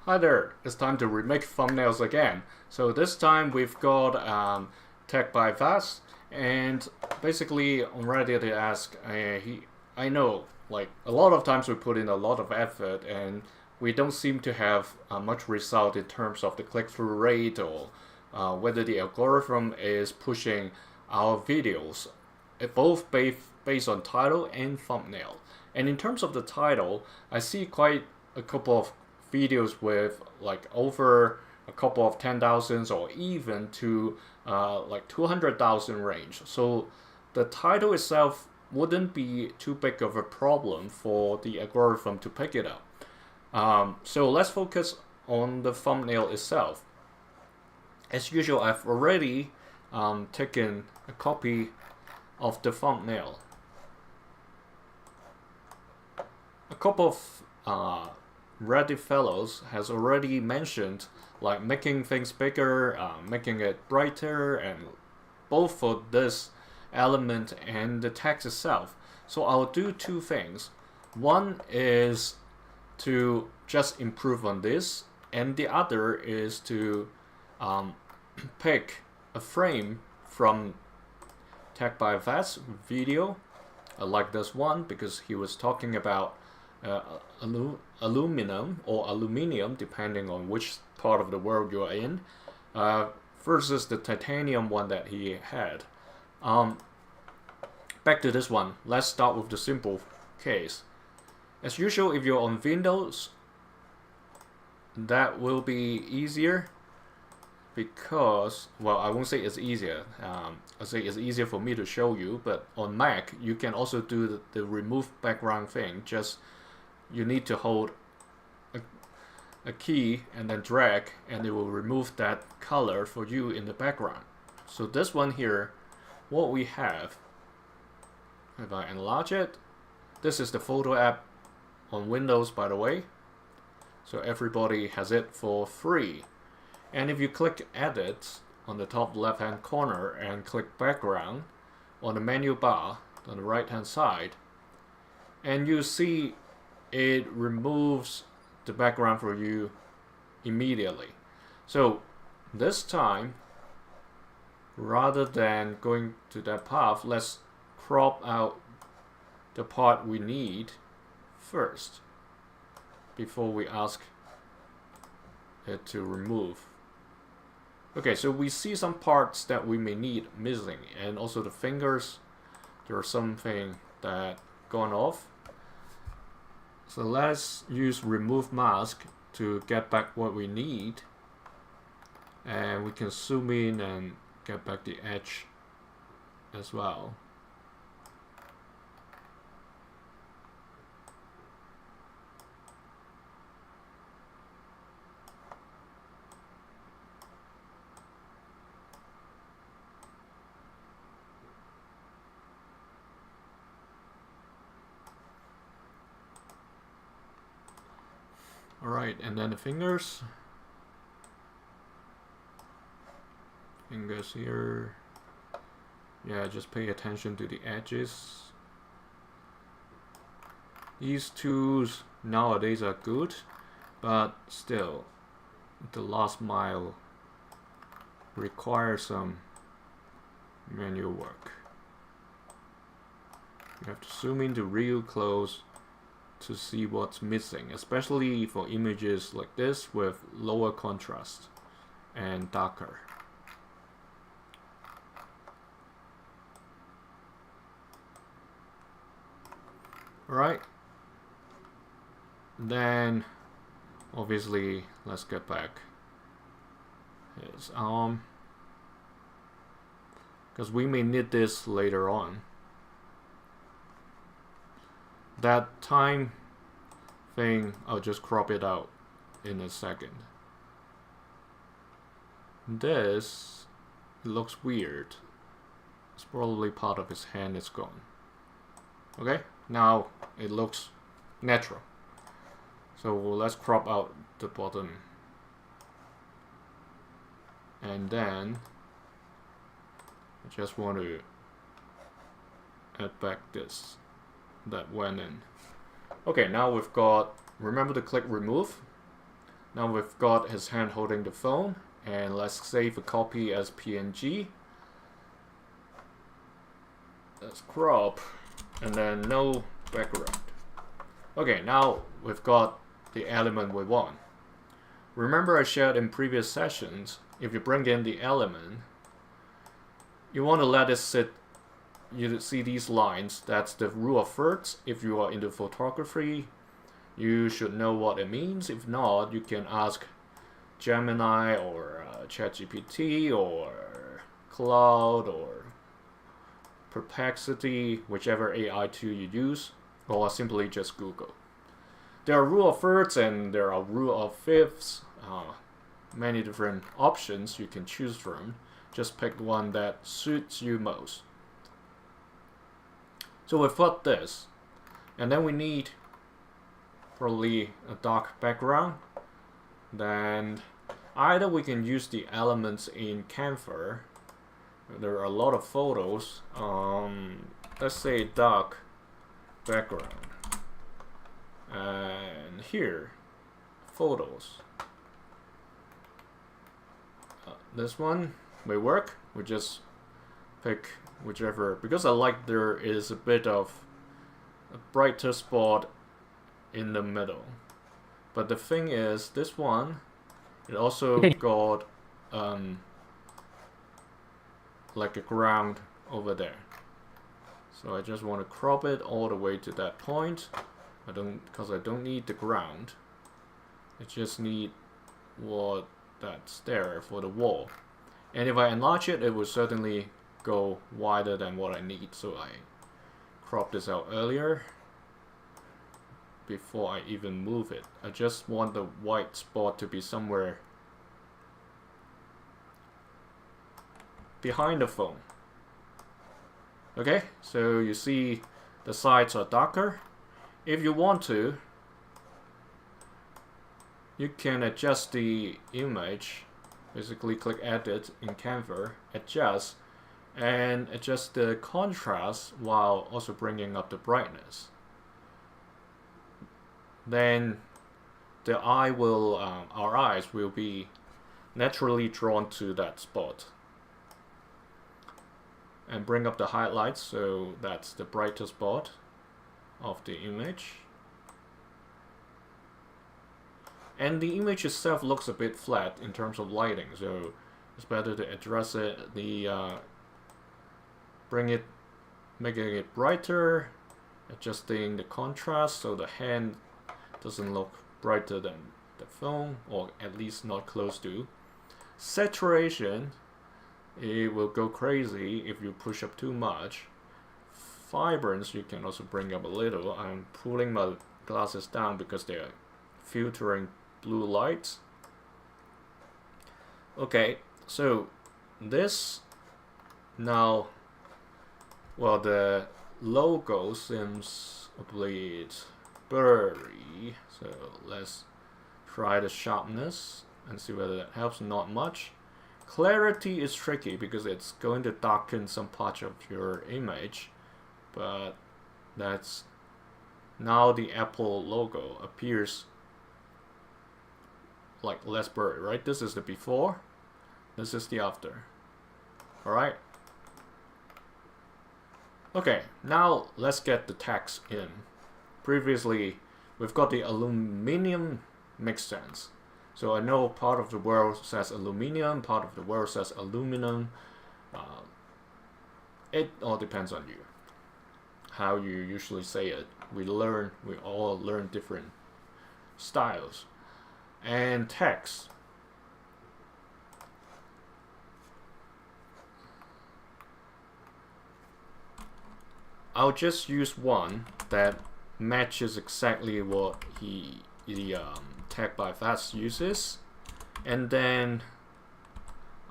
Hi there, it's time to remake thumbnails again. So this time we've got Tech by Fast, and basically on Reddit they ask, I know like a lot of times we put in a lot of effort and we don't seem to have much result in terms of the click-through rate or whether the algorithm is pushing our videos, both based on title and thumbnail. And in terms of the title, I see quite a couple of videos with like over a couple of 10,000 or even to like 200,000 range. So the title itself wouldn't be too big of a problem for the algorithm to pick it up. So let's focus on the thumbnail itself. As usual, I've already taken a copy of the thumbnail. A couple of Reddit fellows has already mentioned like making things bigger, making it brighter, and both for this element and the text itself. So I'll do two things. One is to just improve on this, and the other is to pick a frame from Tech by Fast video. I like this one because he was talking about aluminum or aluminium, depending on which part of the world you're in, versus the titanium one that he had. Back to this one. Let's start with the simple case. As usual, if you're on Windows, that will be easier because, well, I won't say it's easier. I'll say it's easier for me to show you, but on Mac, you can also do the remove background thing. Just you need to hold a key and then drag, and it will remove that color for you in the background. So this one here, what we have, if I enlarge it, this is the photo app on Windows, by the way. So everybody has it for free. And if you click Edit on the top left hand corner and click Background on the menu bar on the right hand side, and you see it removes the background for you immediately. So this time, rather than going to that path, let's crop out the part we need first before we ask it to remove. Okay, so we see some parts that we may need missing, and also the fingers, there's something that gone off. So let's use remove mask to get back what we need, and we can zoom in and get back the edge as well. Alright, and then the fingers. Fingers here. Yeah, just pay attention to the edges. These tools nowadays are good, but still, the last mile requires some manual work. You have to zoom into real close to see what's missing, especially for images like this with lower contrast and darker. Alright, then obviously let's get back his arm, because we may need this later on. That time thing, I'll just crop it out in a second. This looks weird. It's probably part of his hand is gone. Okay, now it looks natural. So let's crop out the bottom. And then I just want to add back this that went in. Okay, now we've got, remember to click remove. Now we've got his hand holding the phone, and let's save a copy as PNG. Let's crop, and then no background. Okay, now we've got the element we want. Remember I shared in previous sessions, if you bring in the element, you want to let it sit. You see these lines, that's the rule of thirds. If you are into photography, you should know what it means. If not, you can ask Gemini or ChatGPT or Cloud or Perplexity, whichever AI tool you use, or simply just Google. There are rule of thirds and there are rule of fifths, many different options you can choose from. Just pick one that suits you most. So we've got this, and then we need probably a dark background. Then either we can use the elements in Canva. There are a lot of photos. Let's say dark background, and here photos. This one may work. We just pick whichever, because I like there is a bit of a brighter spot in the middle. But the thing is, this one, it also got like a ground over there. So I just want to crop it all the way to that point. Because I don't need the ground. I just need what that's there for the wall. And if I enlarge it, it will certainly go wider than what I need. So I crop this out earlier before I even move it. I just want the white spot to be somewhere behind the phone. Okay, so you see the sides are darker. If you want to, you can adjust the image. Basically click edit in Canva, adjust, and adjust the contrast while also bringing up the brightness. Then the eye will, our eyes will be naturally drawn to that spot. And bring up the highlights, so that's the brightest spot of the image. And the image itself looks a bit flat in terms of lighting, so it's better to address it. Making it brighter, adjusting the contrast so the hand doesn't look brighter than the phone, or at least not close to. Saturation, it will go crazy if you push up too much. Vibrance, you can also bring up a little. I'm pulling my glasses down because they're filtering blue lights. Okay, so this now, well, the logo seems a bit blurry, so let's try the sharpness and see whether that helps. Not much. Clarity is tricky because it's going to darken some parts of your image, but that's now the Apple logo appears like less blurry, right? This is the before, this is the after. Alright. Okay, now let's get the text in. Previously, we've got the aluminum makes sense. So I know part of the world says aluminium, part of the world says aluminum. It all depends on you, how you usually say it. We all learn different styles. And text. I'll just use one that matches exactly what the tag by Fast uses, and then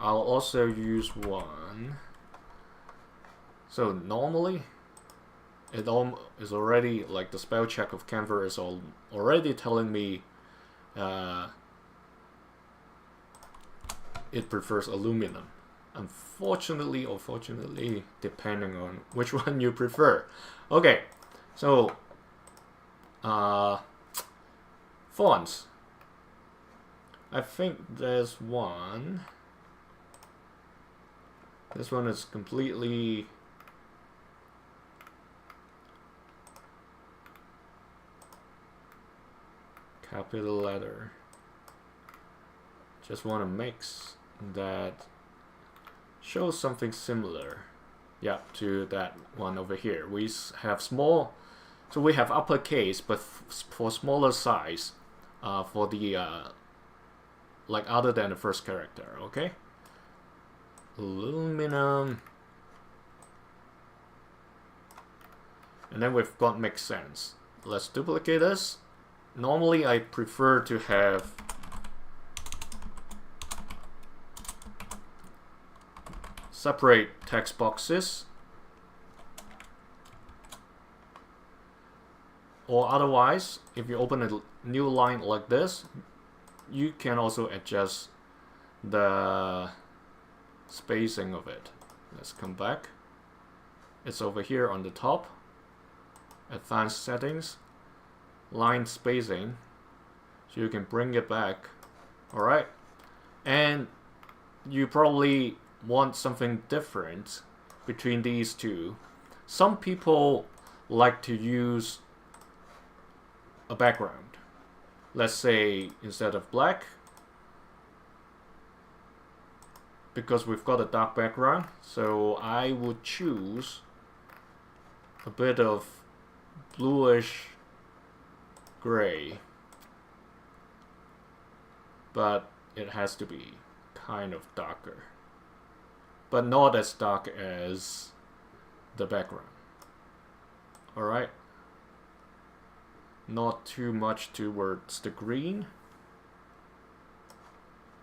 I'll also use one. So normally it is already, like, the spell check of Canva is already telling me it prefers aluminum. Unfortunately or fortunately, depending on which one you prefer. Okay, so fonts. I think there's one. This one is completely capital letter. Just want to mix that shows something similar, yeah, to that one over here. We have small, so we have uppercase, but for smaller size, for the like other than the first character. Okay, aluminum, and then we've got make sense. Let's duplicate this. Normally I prefer to have separate text boxes, or otherwise if you open a new line like this, you can also adjust the spacing of it. Let's come back. It's over here on the top, advanced settings, line spacing, so you can bring it back. Alright, and you probably want something different between these two. Some people like to use a background. Let's say instead of black, because we've got a dark background, so I would choose a bit of bluish gray, but it has to be kind of darker, but not as dark as the background. Alright, not too much towards the green.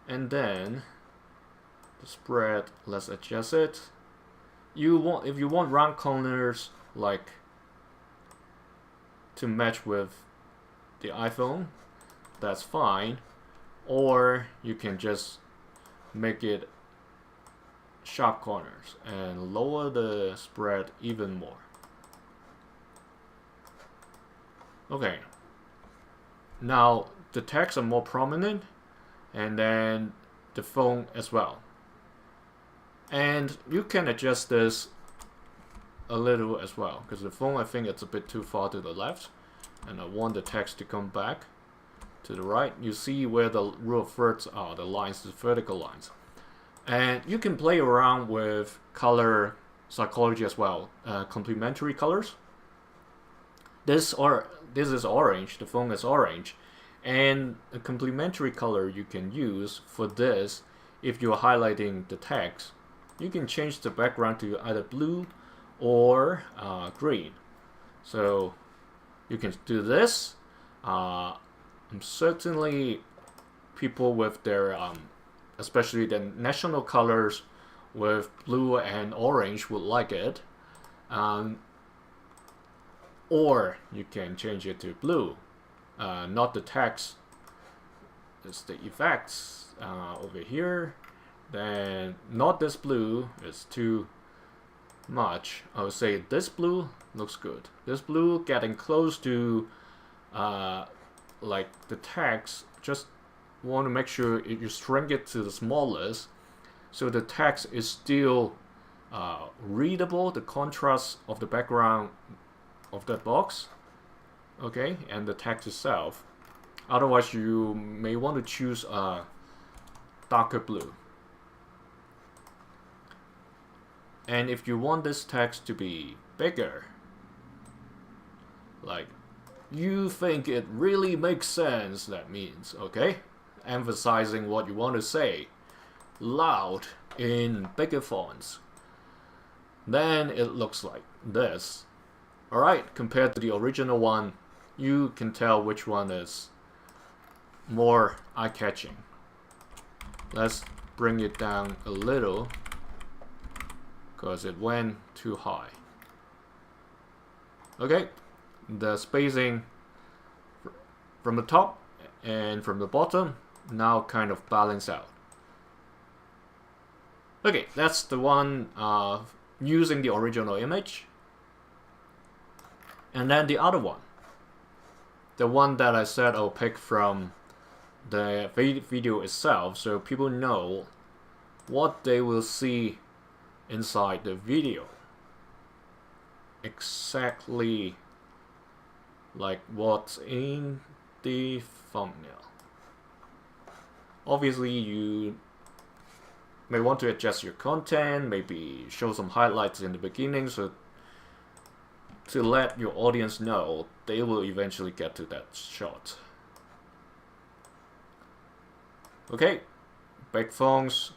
And then the spread, let's adjust it. If you want round corners like to match with the iPhone, that's fine, or you can just make it sharp corners and lower the spread even more. Okay, now the text are more prominent, and then the phone as well, and you can adjust this a little as well, because the phone, I think it's a bit too far to the left, and I want the text to come back to the right. You see where the rule of thirds are, the lines, the vertical lines. And you can play around with color psychology as well, complementary colors. This is orange, the phone is orange, and a complementary color you can use for this, if you're highlighting the text, you can change the background to either blue or green. So you can do this. Certainly people with their especially the national colors with blue and orange would like it. Or you can change it to blue, not the text, it's the effects over here. Then not this blue, it's too much. I would say this blue looks good. This blue getting close to like the text. Just want to make sure you shrink it to the smallest, so the text is still readable, the contrast of the background of that box, okay, and the text itself. Otherwise you may want to choose a darker blue. And if you want this text to be bigger, like you think it really makes sense, that means, okay, emphasizing what you want to say loud in bigger fonts, then it looks like this. Alright, compared to the original one, you can tell which one is more eye-catching. Let's bring it down a little, because it went too high. Okay, the spacing from the top and from the bottom now kind of balance out. Okay, that's the one using the original image. And then the other one, the one that I said I'll pick from the video itself, so people know what they will see inside the video. Exactly like what's in the thumbnail. Obviously, you may want to adjust your content, maybe show some highlights in the beginning, so to let your audience know they will eventually get to that shot. Okay, back fonts,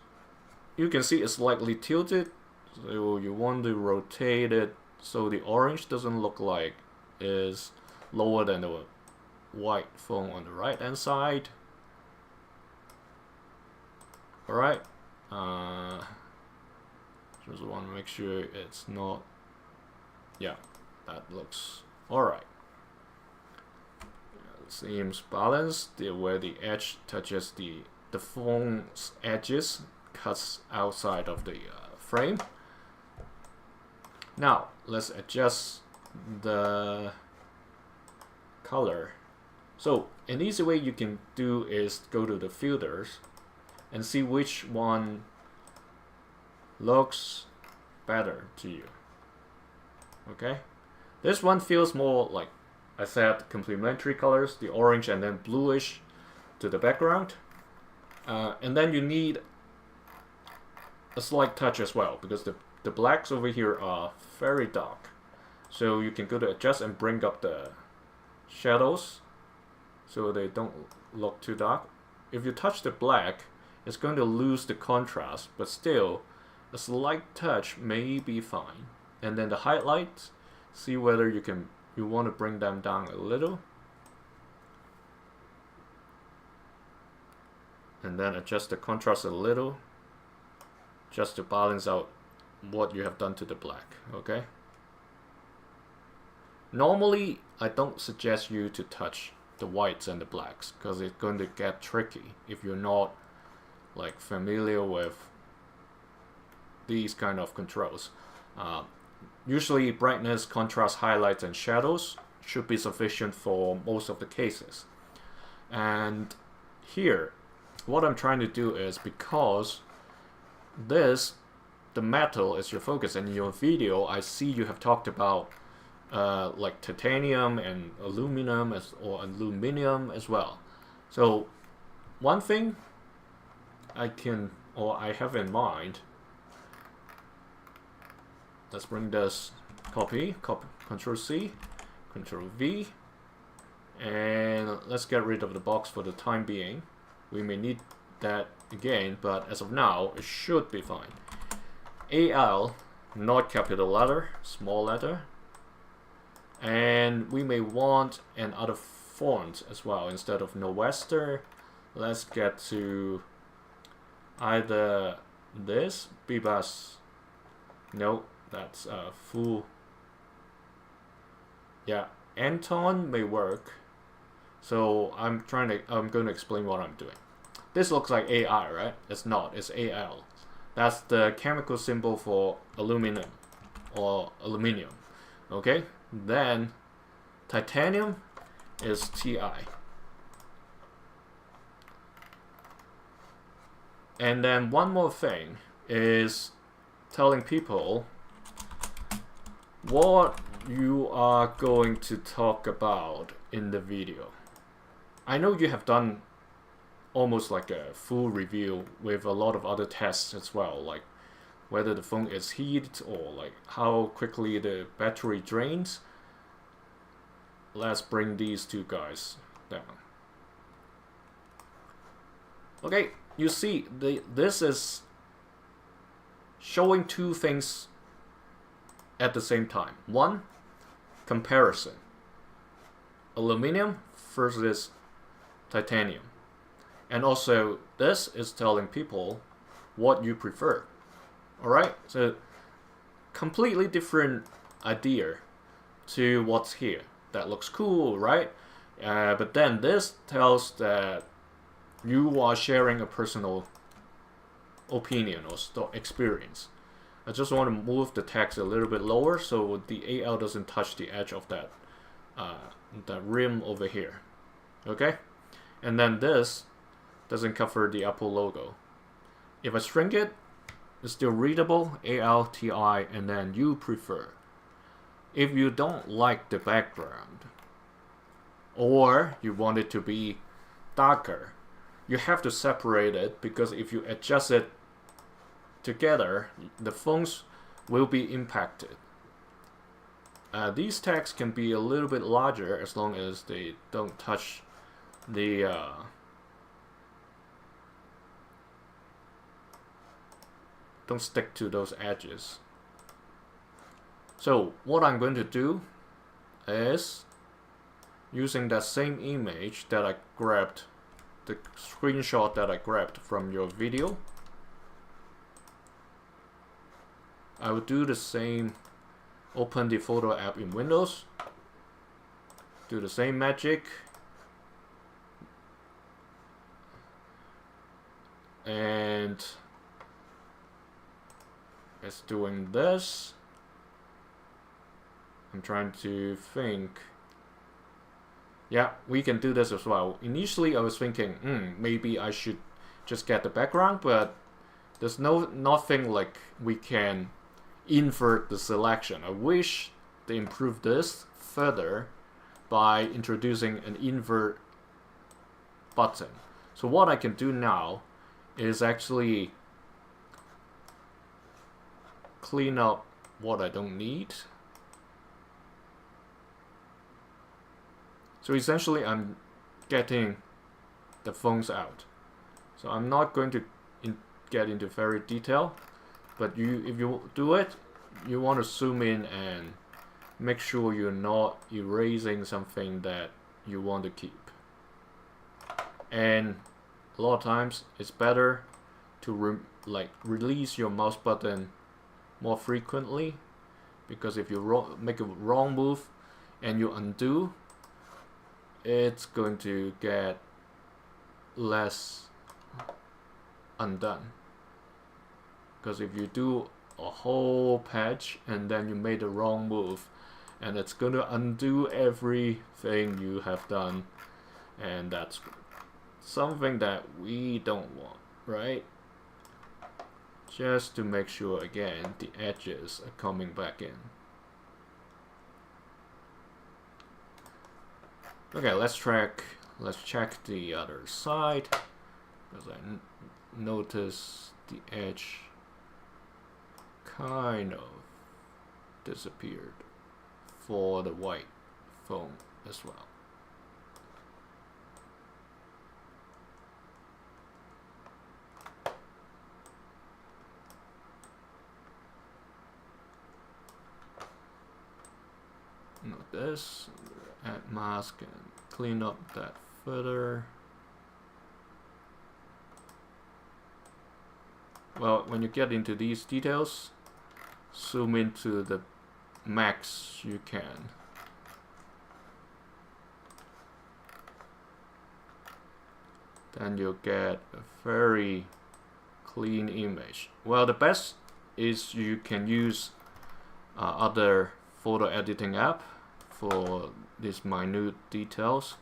you can see it's slightly tilted, so you want to rotate it so the orange doesn't look like is lower than the white font on the right hand side. Alright, just want to make sure it's not, yeah, that looks alright. Seems balanced, where the edge touches the font's edges, cuts outside of the frame. Now let's adjust the color. So an easy way you can do is go to the filters and see which one looks better to you. Okay, this one feels more like I said, complementary colors, the orange and then bluish to the background. And then you need a slight touch as well, because the blacks over here are very dark. So you can go to adjust and bring up the shadows so they don't look too dark. If you touch the black, it's going to lose the contrast, but still a slight touch may be fine. And then the highlights, see whether you want to bring them down a little. And then adjust the contrast a little, just to balance out what you have done to the black, okay? Normally, I don't suggest you to touch the whites and the blacks, because it's going to get tricky if you're not like familiar with these kind of controls. Usually brightness, contrast, highlights, and shadows should be sufficient for most of the cases. And here, what I'm trying to do is, because the metal is your focus, and in your video I see you have talked about like titanium and aluminum or aluminium as well. So one thing I have in mind, let's bring this copy, Control C, Control V, and let's get rid of the box for the time being. We may need that again, but as of now, it should be fine. AL, not capital letter, small letter. And we may want another font as well. Instead of Nor'Wester, let's get to either this, Bibas. No, that's full. Yeah, Anton may work. So I'm going to explain what I'm doing. This looks like AI, right? It's not, it's AL. That's the chemical symbol for aluminum or aluminium. Okay? Then titanium is TI. And then one more thing is telling people what you are going to talk about in the video. I know you have done almost like a full review with a lot of other tests as well, like whether the phone is heated or like how quickly the battery drains. Let's bring these two guys down. Okay, you see, this is showing two things at the same time. One, comparison. Aluminum versus titanium. And also, this is telling people what you prefer. Alright? So, completely different idea to what's here. That looks cool, right? But then this tells that you are sharing a personal opinion or experience. I just want to move the text a little bit lower so the AL doesn't touch the edge of that rim over here. Okay? And then this doesn't cover the Apple logo. If I shrink it, it's still readable, ALTI, and then you prefer. If you don't like the background, or you want it to be darker, you have to separate it, because if you adjust it together, the fonts will be impacted. These tags can be a little bit larger as long as they don't touch the don't stick to those edges. So what I'm going to do is, using that same image that I grabbed, the screenshot that I grabbed from your video, I will do the same. Open the photo app in Windows, do the same magic, and it's doing this. I'm trying to think. Yeah, we can do this as well. Initially I was thinking, maybe I should just get the background, but there's nothing like we can invert the selection. I wish they improved this further by introducing an invert button. So what I can do now is actually clean up what I don't need. So essentially I'm getting the fonts out. So I'm not going to get into very detail, but if you do it, you want to zoom in and make sure you're not erasing something that you want to keep. And a lot of times it's better to release your mouse button more frequently, because if you make a wrong move and you undo, it's going to get less undone. Because if you do a whole patch and then you made the wrong move, and it's going to undo everything you have done, and that's something that we don't want, right? Just to make sure, again, the edges are coming back in. Okay, let's check the other side, because I notice the edge kind of disappeared for the white foam as well. Note this, add mask and clean up that further. Well, when you get into these details, zoom into the max you can. Then you'll get a very clean image. Well, the best is you can use other photo editing app for these minute details,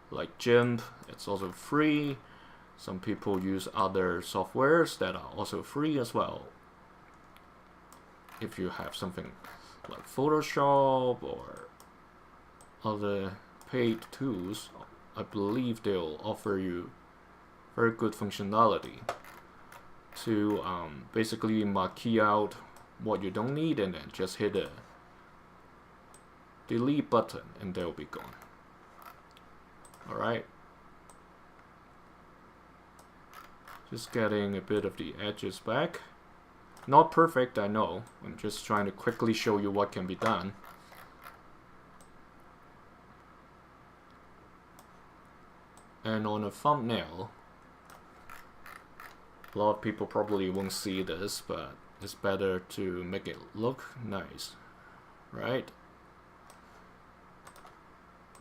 like GIMP. It's also free. Some people use other softwares that are also free as well. If you have something like Photoshop or other paid tools, I believe they'll offer you very good functionality to basically marquee out what you don't need and then just hit the delete button and they'll be gone. Alright. Just getting a bit of the edges back. Not perfect, I know. I'm just trying to quickly show you what can be done. And on a thumbnail, a lot of people probably won't see this, but it's better to make it look nice, right?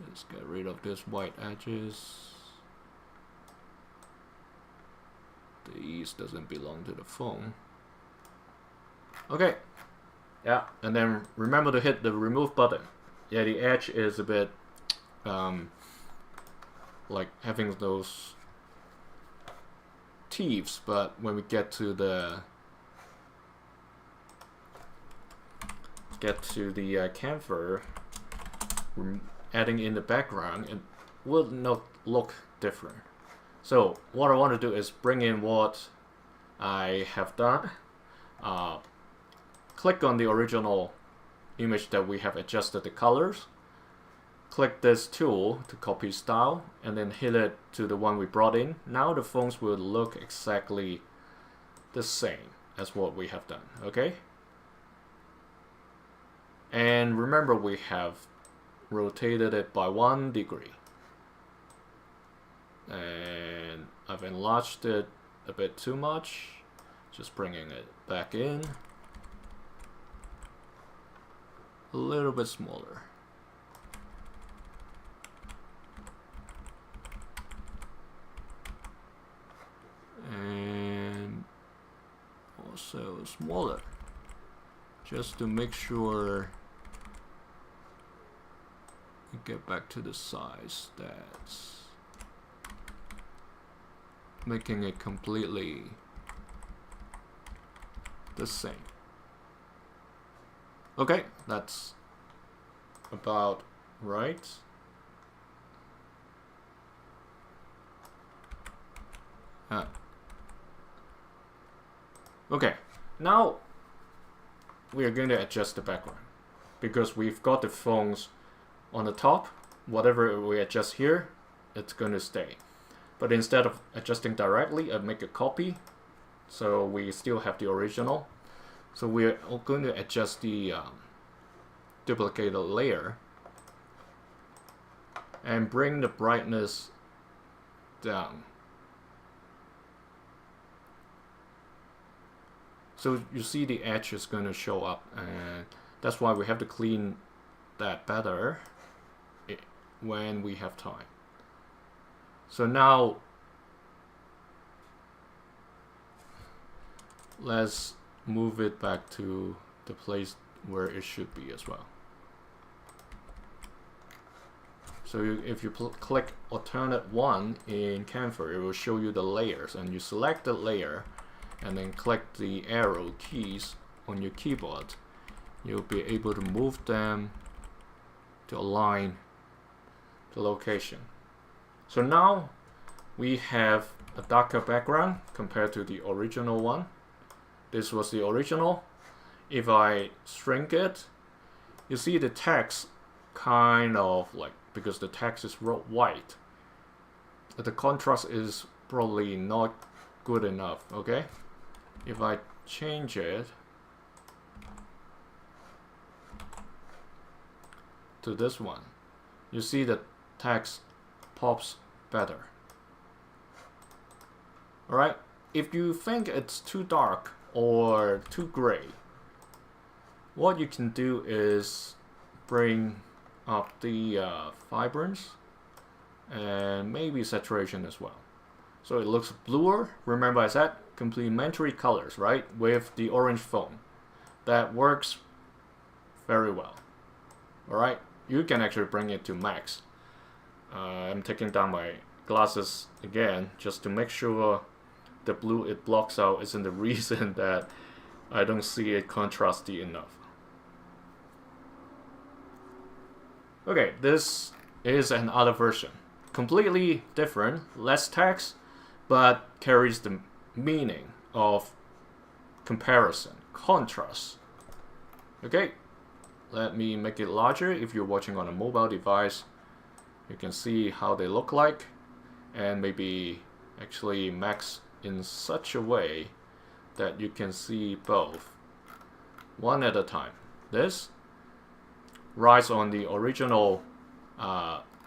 Let's get rid of these white edges. These doesn't belong to the phone. Okay, yeah, and then remember to hit the remove button. Yeah, the edge is a bit like having those motifs, but when we get to the Canva, we're adding in the background, it will not look different. So what I want to do is bring in what I have done. Click on the original image that we have adjusted the colors. Click this tool to copy style and then hit it to the one we brought in. Now the fonts will look exactly the same as what we have done, okay? And remember, we have rotated it by 1 degree. And I've enlarged it a bit too much, just bringing it back in. A little bit smaller. And also smaller, just to make sure we get back to the size that's making it completely the same. Okay, that's about right. Okay, now we are going to adjust the background because we've got the fonts on the top. Whatever we adjust here, it's going to stay. But instead of adjusting directly, I make a copy so we still have the original. So we're going to adjust the duplicated layer and bring the brightness down. So you see the edge is going to show up, and that's why we have to clean that better when we have time. So now let's move it back to the place where it should be as well. So if you click alternate 1 in Canva, it will show you the layers, and you select the layer and then click the arrow keys on your keyboard. You'll be able to move them to align the location. So now we have a darker background compared to the original one. This was the original. If I shrink it, you see the text kind of like, because the text is white, the contrast is probably not good enough, okay? If I change it to this one, you see the text pops better. Alright, if you think it's too dark or too gray, what you can do is bring up the vibrance and maybe saturation as well. So it looks bluer. Remember I said complementary colors, right? With the orange foam. That works very well. Alright, you can actually bring it to max. I'm taking down my glasses again just to make sure the blue it blocks out isn't the reason that I don't see it contrasty enough. Okay, this is another version. Completely different, less text, but carries the meaning of comparison, contrast. Okay, let me make it larger. If you're watching on a mobile device, you can see how they look like, and maybe actually max in such a way that you can see both one at a time. This rides on the original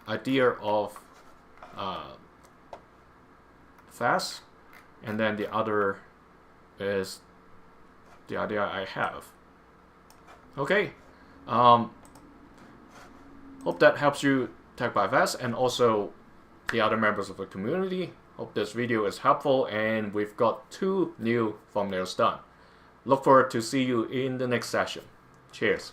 idea of fast, and then the other is the idea I have. Okay, hope that helps you tech by fast and also the other members of the community. Hope this video is helpful, and we've got 2 new thumbnails done. Look forward to see you in the next session. Cheers.